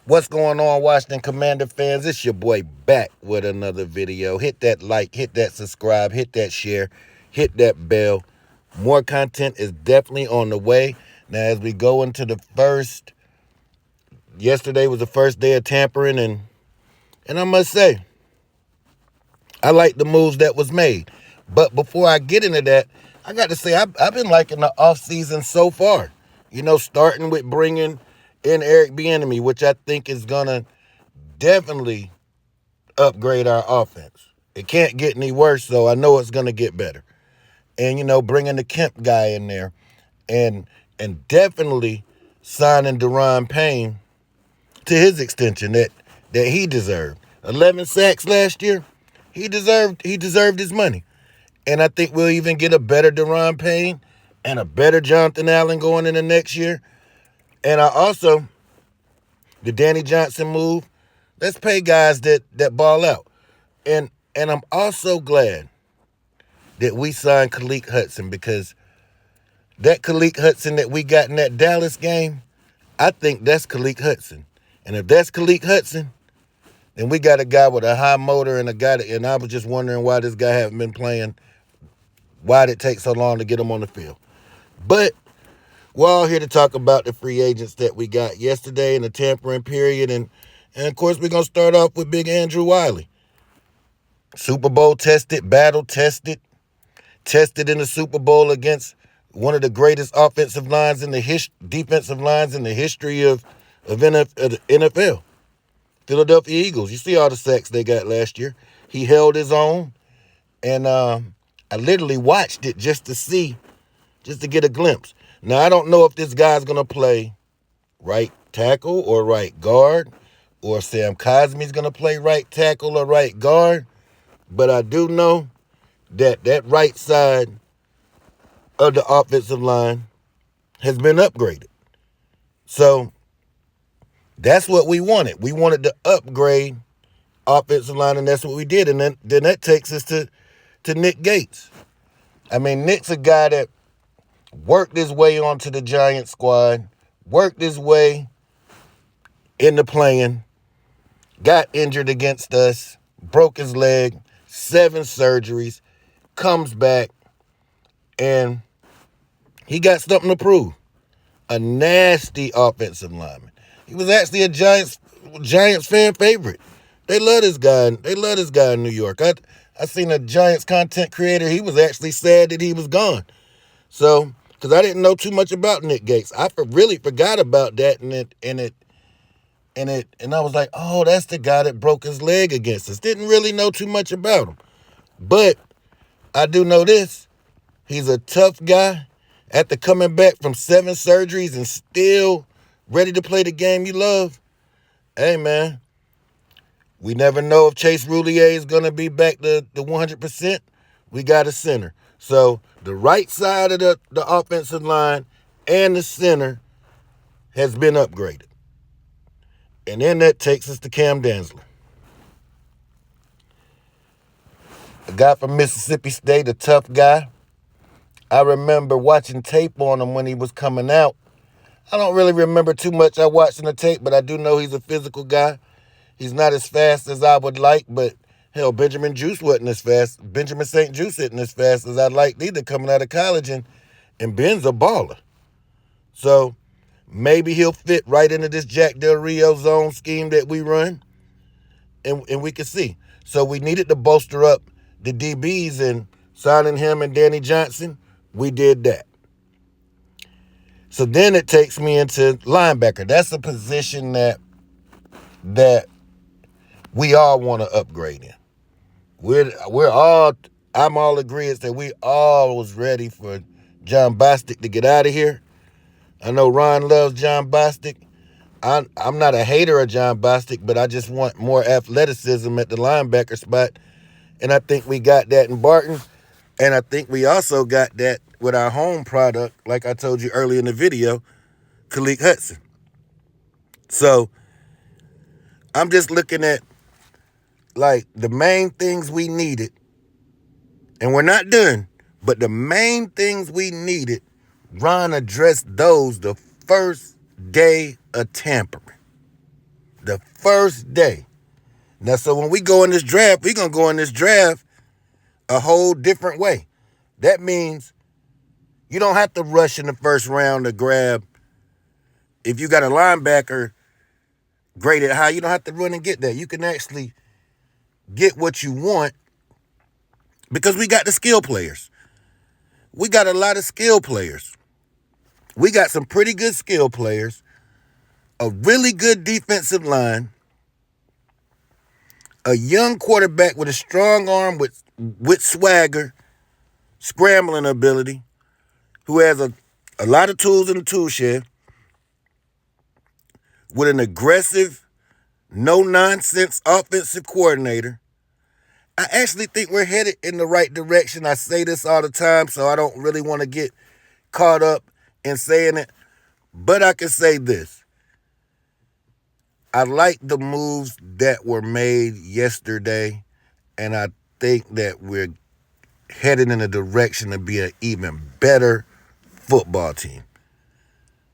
What's going on, Washington Commander fans? It's your boy back with another video. Hit that like, hit that subscribe, hit that share, hit that bell. More content is definitely on the way. Now, as we go into yesterday was the first day of tampering, and I must say, I like the moves that was made. But before I get into that, I got to say, I've been liking the offseason so far. Starting with bringing in Eric Bieniemy, which I think is going to definitely upgrade our offense. It can't get any worse, so I know it's going to get better. And, bringing the Kemp guy in there and definitely signing Deron Payne to his extension that he deserved. 11 sacks last year. He deserved his money. And I think we'll even get a better Deron Payne and a better Jonathan Allen going into next year. And the Danny Johnson move, let's pay guys that ball out. And I'm also glad that we signed Khaleke Hudson, because that Khaleke Hudson that we got in that Dallas game, I think that's Khaleke Hudson. And if that's Khaleke Hudson, then we got a guy with a high motor and and I was just wondering why this guy haven't been playing, why did it take so long to get him on the field. But we're all here to talk about the free agents that we got yesterday in the tampering period. And of course, we're going to start off with Big Andrew Wiley. Super Bowl tested, battle tested in the Super Bowl against one of the greatest offensive lines in the defensive lines in the history of the NFL. Philadelphia Eagles. You see all the sacks they got last year. He held his own, and I literally watched it just to get a glimpse. Now, I don't know if this guy's going to play right tackle or right guard, or Sam Cosmi's going to play right tackle or right guard, but I do know that right side of the offensive line has been upgraded. So that's what we wanted. We wanted to upgrade offensive line, and that's what we did. And then that takes us to Nick Gates. I mean, Nick's a guy that worked his way onto the Giants squad, worked his way into playing, got injured against us, broke his leg, 7 surgeries, comes back, and he got something to prove. A nasty offensive lineman. He was actually a Giants fan favorite. They love this guy. They love this guy in New York. I seen a Giants content creator. He was actually sad that he was gone. So, because I didn't know too much about Nick Gates, I really forgot about that, and I was like, oh, that's the guy that broke his leg against us. Didn't really know too much about him, but I do know this: he's a tough guy. After coming back from 7 surgeries and still ready to play the game you love, hey, man, we never know if Chase Roulier is going to be back to the 100%. We got a center. So the right side of the offensive line and the center has been upgraded. And then that takes us to Cam Dantzler. A guy from Mississippi State, a tough guy. I remember watching tape on him when he was coming out. I don't really remember too much I watched in the tape, but I do know he's a physical guy. He's not as fast as I would like, but hell, Benjamin Juice wasn't as fast. Benjamin St. Juice isn't as fast as I'd like either coming out of college, and Ben's a baller. So maybe he'll fit right into this Jack Del Rio zone scheme that we run, and we can see. So we needed to bolster up the DBs, and signing him and Danny Johnson, we did that. So then it takes me into linebacker. That's a position that we all want to upgrade in. I'm all agreed that we all was ready for John Bostic to get out of here. I know Ron loves John Bostic. I'm not a hater of John Bostic, but I just want more athleticism at the linebacker spot. And I think we got that in Barton. And I think we also got that with our home product, like I told you earlier in the video, Khaleke Hudson. So I'm just looking at like the main things we needed, and we're not done, but the main things we needed, Ron addressed those the first day of tampering. The first day. Now, so when we go in this draft, we're going to go in this draft a whole different way. That means you don't have to rush in the first round to grab. If you got a linebacker graded high, you don't have to run and get that. You can actually get what you want because we got the skill players. We got a lot of skill players. We got some pretty good skill players, a really good defensive line, a young quarterback with a strong arm with swagger, scrambling ability, who has a lot of tools in the tool shed, with an aggressive, no-nonsense offensive coordinator. I actually think we're headed in the right direction. I say this all the time, so I don't really want to get caught up in saying it. But I can say this. I like the moves that were made yesterday, and I think that we're headed in a direction to be an even better football team.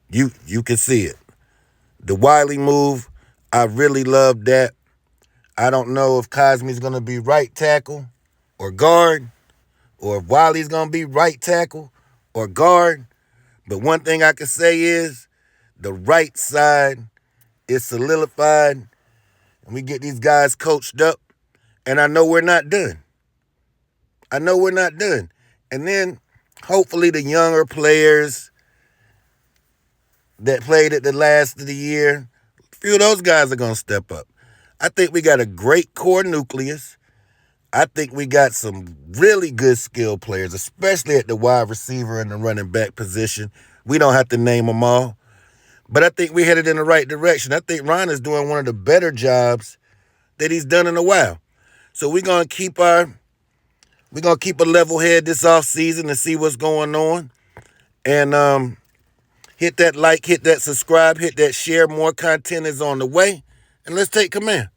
You can see it. The Wiley move, I really love that. I don't know if Cosme's going to be right tackle or guard, or if Wiley's going to be right tackle or guard. But one thing I can say is the right side is solidified, and we get these guys coached up, and I know we're not done. And then hopefully the younger players that played at the last of the year, a few of those guys are going to step up. I think we got a great core nucleus. I think we got some really good skill players, especially at the wide receiver and the running back position. We don't have to name them all. But I think we headed in the right direction. I think Ron is doing one of the better jobs that he's done in a while. So we're gonna keep a level head this offseason and see what's going on. And hit that like, hit that subscribe, hit that share. More content is on the way. And let's take command.